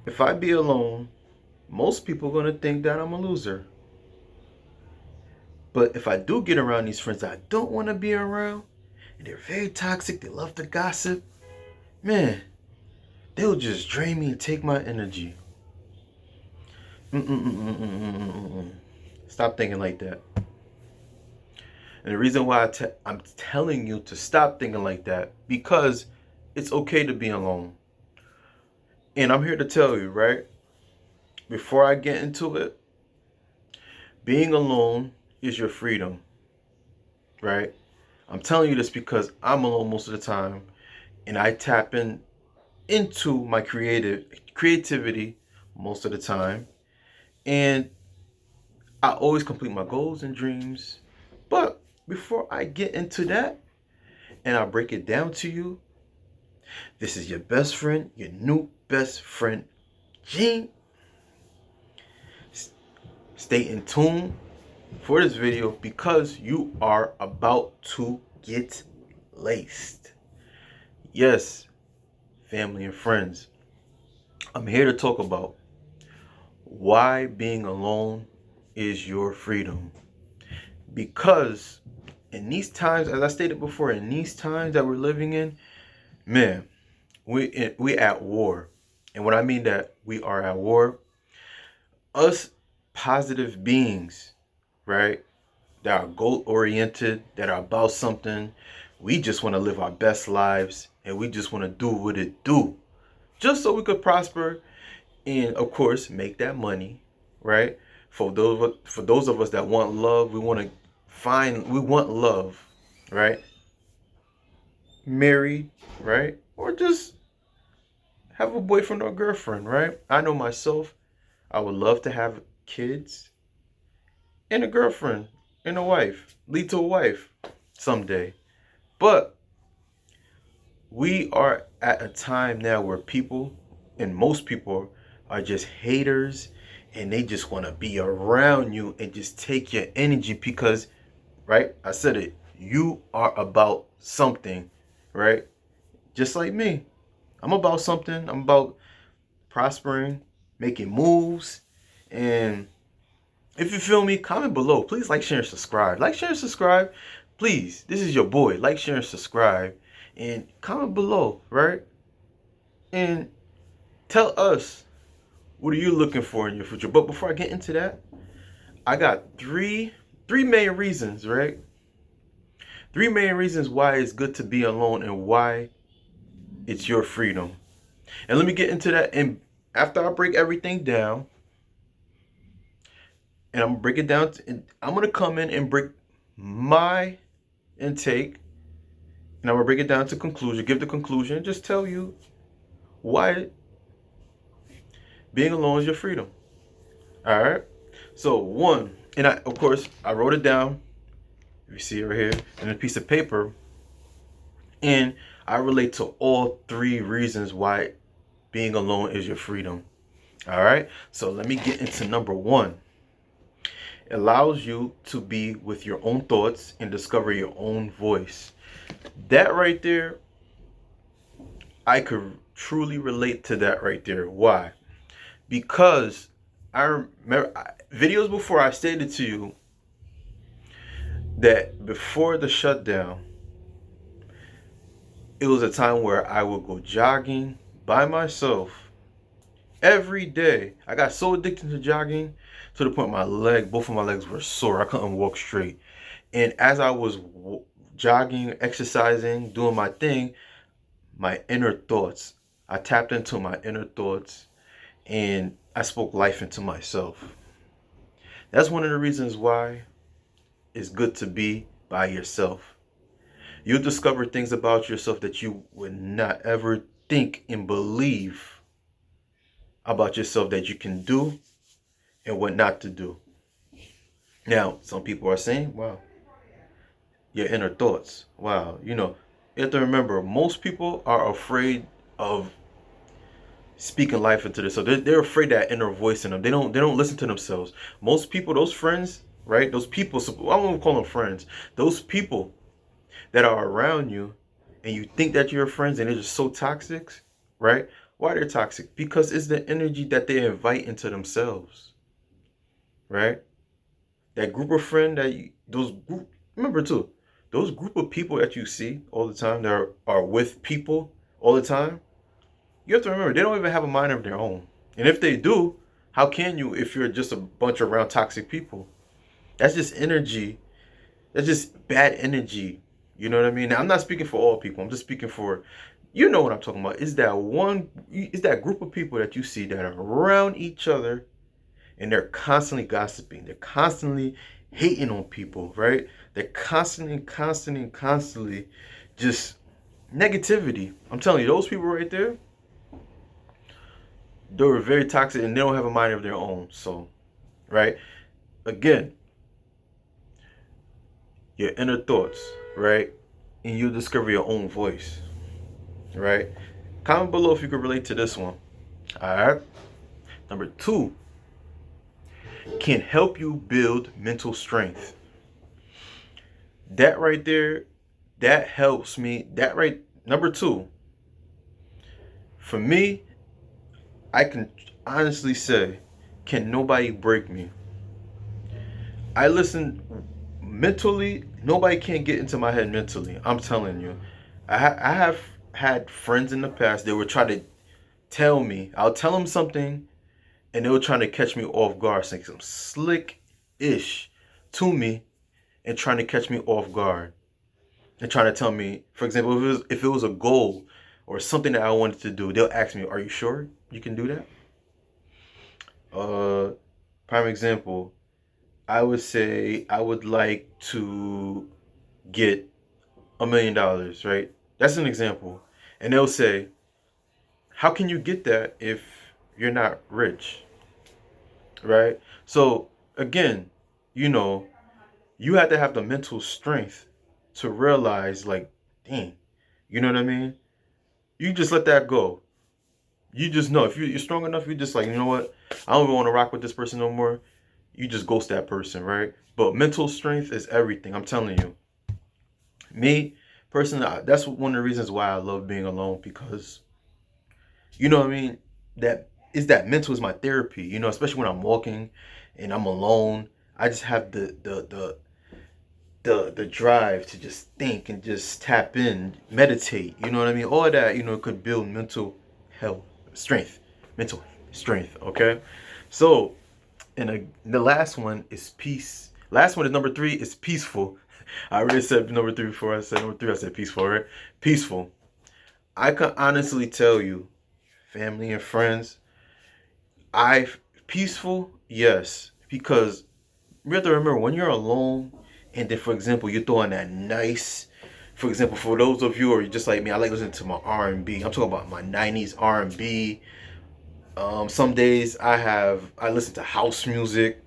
If I be alone, most people are going to think that I'm a loser. But if I do get around these friends that I don't want to be around, and they're very toxic, they love to gossip, man, they'll just drain me and take my energy. Mm-mm-mm-mm-mm-mm-mm. Stop thinking like that. And the reason why I'm telling you to stop thinking like that, because it's okay to be alone. And I'm here to tell you, right? Before I get into it, being alone is your freedom, right? I'm telling you this because I'm alone most of the time, and I tap into my creativity most of the time, and I always complete my goals and dreams. But before I get into that and I break it down to you, this is your best friend, your new best friend, Gene. Stay in tune for this video because you are about to get laced. Yes, family and friends, I'm here to talk about why being alone is your freedom. Because in these times, as I stated before, in these times that we're living in, man, we at war. And when I mean that we are at war, us positive beings, right, that are goal oriented, that are about something, we just want to live our best lives and we just want to do what it do. Just so we could prosper and of course make that money, right? For those of us that want love, we want love, right? Married, right? Or just have a boyfriend or girlfriend, right? I know myself, I would love to have kids and a girlfriend and a wife, lead to a wife someday. But we are at a time now where people, and most people, are just haters and they just want to be around you and just take your energy because, right? I said it. You are about something, right? Just like me. I'm about something. I'm about prospering, making moves. And if you feel me, comment below. Please like, share, and subscribe. Like, share, and subscribe. Please. This is your boy. Like, share, and subscribe. And comment below, right? And tell us, what are you looking for in your future? But before I get into that, I got three main reasons, right? Three main reasons why it's good to be alone and why it's your freedom. And let me get into that. And after I break everything down, and I'm gonna break it down, I'm gonna come in and break my intake, and I'm gonna break it down to conclusion, give the conclusion, just tell you why being alone is your freedom. All right. So one, and I of course I wrote it down. You see it right here in a piece of paper, and I relate to all three reasons why being alone is your freedom. All right. So let me get into number one. It allows you to be with your own thoughts and discover your own voice. That right there, I could truly relate to that right there. Why? Because I remember videos before I stated to you that before the shutdown, it was a time where I would go jogging by myself every day. I got so addicted to jogging to the point both of my legs were sore. I couldn't walk straight. And as I was jogging, exercising, doing my thing, my inner thoughts, I tapped into my inner thoughts and I spoke life into myself. That's one of the reasons why it's good to be by yourself. You'll discover things about yourself that you would not ever think and believe about yourself that you can do and what not to do. Now, some people are saying, wow, your inner thoughts. Wow, you have to remember, most people are afraid of speaking life into this. So they're afraid that inner voice in them. They don't listen to themselves. Most people, those friends, right? Those people, I won't call them friends. Those people that are around you and you think that you're friends and they're just so toxic, right? Why they're toxic? Because it's the energy that they invite into themselves, right? That group of friend that you, those group, remember too, those group of people that you see all the time that are with people all the time, you have to remember they don't even have a mind of their own. And if they do, how can you if you're just a bunch of around toxic people? That's just energy. That's just bad energy. You know what I mean? Now I'm not speaking for all people. I'm just speaking for, you know what I'm talking about. Is that group of people that you see that are around each other and they're constantly gossiping. They're constantly hating on people, right? They're constantly just negativity. I'm telling you, those people right there, they're very toxic and they don't have a mind of their own. So, right? Again, your inner thoughts, right? And you'll discover your own voice, right? Comment below if you can relate to this one. All right. Number 2, can help you build mental strength. That right there, that helps me. That right, number 2, for me, I can honestly say, can nobody break me? I listen mentally, nobody can get into my head mentally. I'm telling you. I have had friends in the past that would try to tell me, I'll tell them something and they were trying to catch me off guard, saying some slick ish to me and trying to catch me off guard. And trying to tell me, for example, if it was a goal or something that I wanted to do, they'll ask me, "Are you sure you can do that?" Prime example, I would say I would like to get $1 million, right? That's an example. And they'll say, "How can you get that if you're not rich?" Right? So again, you know, you have to have the mental strength to realize, like, dang, you know what I mean? You just let that go. You just know if you're strong enough, you just like, you know what? I don't even want to rock with this person no more. You just ghost that person, right? But mental strength is everything. I'm telling you. Me, personally, that's one of the reasons why I love being alone because, you know what I mean? That mental is my therapy. You know, especially when I'm walking and I'm alone. I just have the drive to just think and just tap in, meditate. You know what I mean? All of that, you know, could build mental health, strength, mental strength. Okay, so the last one is peace. Last one is number 3 is peaceful. I already said number 3 before. I said number 3. I said peaceful. Right? Peaceful. I can honestly tell you, family and friends, I peaceful. Yes, because you have to remember when you're alone, and then for example you're throwing that nice. For example, for those of you who are just like me, I like listening to my R&B. I'm talking about my '90s R&B. Some days I listen to house music.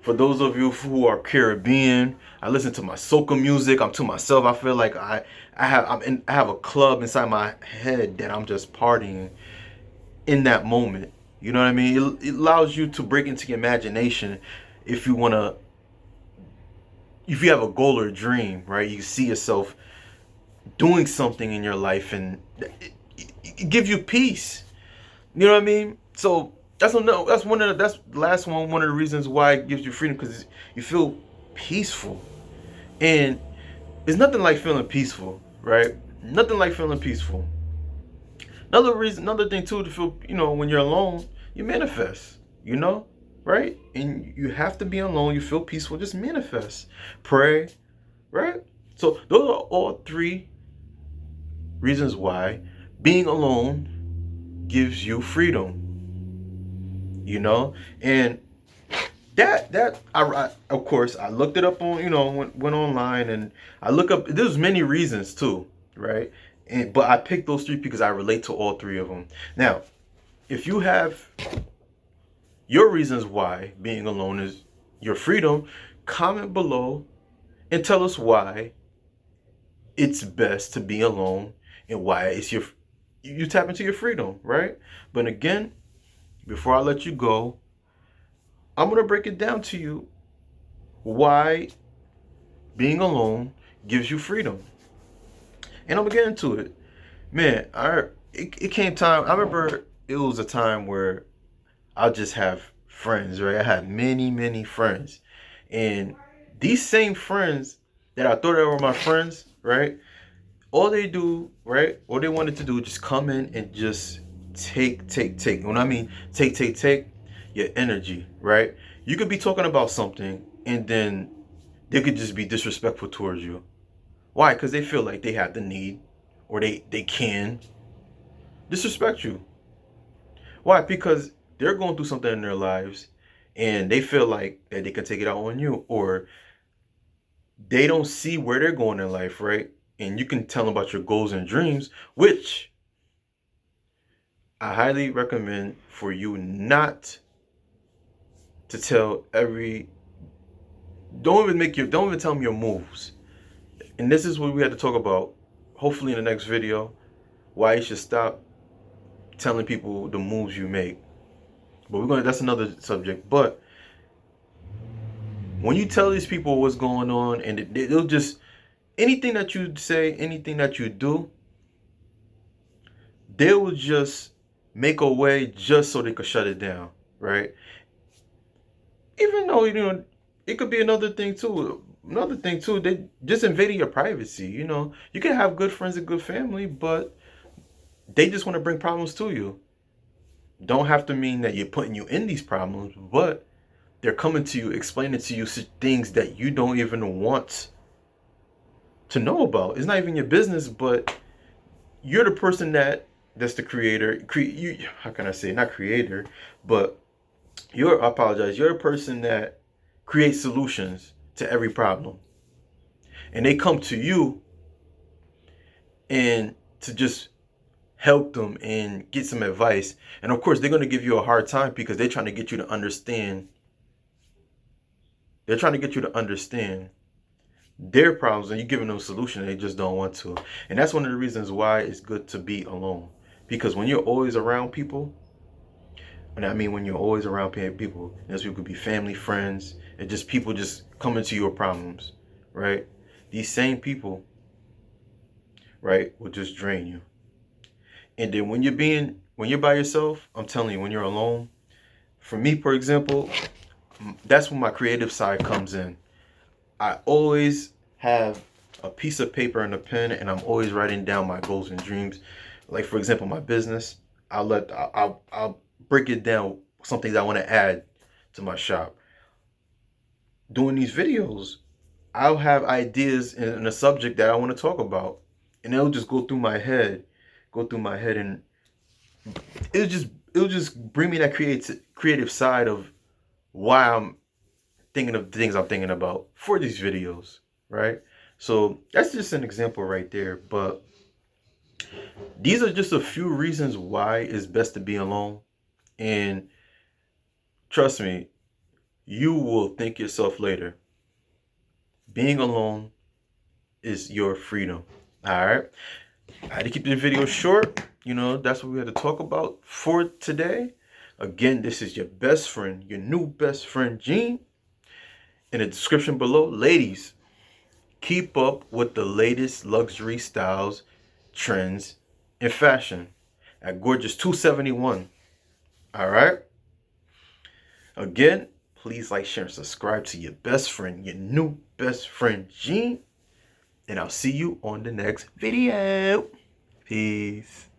For those of you who are Caribbean, I listen to my soca music. I'm to myself. I feel like I have a club inside my head that I'm just partying in that moment. You know what I mean? It allows you to break into your imagination if you want to, if you have a goal or a dream, right? You see yourself doing something in your life and it gives you peace. You know what I mean? So that's the last one of the reasons why it gives you freedom, because you feel peaceful. And there's nothing like feeling peaceful, right? Nothing like feeling peaceful. Another thing too, to feel, you know, when you're alone, you manifest, you know, right? And you have to be alone, you feel peaceful, just manifest. Pray, right? So those are all 3 reasons why being alone gives you freedom, you know? And that I of course I looked it up on, you know, went online and I look up, there's many reasons too, right? But I picked those 3 because I relate to all 3 of them. Now, if you have your reasons why being alone is your freedom, comment below and tell us why it's best to be alone and why it's you tap into your freedom, right? But again, before I let you go, I'm going to break it down to you why being alone gives you freedom. And I'm going to get into it. Man, it came time. I remember it was a time where I'll just have friends, right? I had many, many friends. And these same friends that I thought they were my friends, right? All they do, right? All they wanted to do, just come in and just take. When I mean take your energy, right? You could be talking about something and then they could just be disrespectful towards you. Why? Because they feel like they have the need or they can disrespect you. Why? Because they're going through something in their lives and they feel like that they can take it out on you, or they don't see where they're going in life, right? And you can tell them about your goals and dreams, which I highly recommend for you not to tell every don't even tell them your moves. And this is what we had to talk about, hopefully in the next video, why you should stop telling people the moves you make. But that's another subject. But when you tell these people what's going on, and they'll just, anything that you say, anything that you do, they will just make a way just so they could shut it down, right? Even though, it could be another thing too. Another thing too, they just invading your privacy. You can have good friends and good family, but they just want to bring problems to you. Don't have to mean that you're putting you in these problems, but they're coming to you, explaining to you things that you don't even want to know about. It's not even your business, but you're the person that's the creator. How can I say, not creator, but I apologize. You're a person that creates solutions to every problem, and they come to you and to just help them and get some advice. And of course, they're going to give you a hard time because they're trying to get you to understand. They're trying to get you to understand their problems, and you're giving them a solution, and they just don't want to. And that's one of the reasons why it's good to be alone. Because when you're always around people, and I mean when you're always around people, those people could be family, friends, and just people just coming to your problems, right? These same people, right, will just drain you. And then when you're by yourself, I'm telling you, when you're alone, for me, for example, that's when my creative side comes in. I always have a piece of paper and a pen, and I'm always writing down my goals and dreams. Like, for example, my business, I'll break it down, some things I want to add to my shop. Doing these videos, I'll have ideas in a subject that I want to talk about, and it'll just go through my head, and it'll just bring me that creative side of why I'm thinking of the things I'm thinking about for these videos, right? So that's just an example right there. But these are just a few reasons why it's best to be alone. And trust me, you will thank yourself later. Being alone is your freedom. All right. I had to keep this video short. That's what we had to talk about for today. Again, this is your best friend, your new best friend, Gene. In the description below, ladies, keep up with the latest luxury styles, trends, and fashion at Gorgeous 271. All right. Again, please like, share, and subscribe to your best friend, your new best friend, Gene. And I'll see you on the next video. Peace.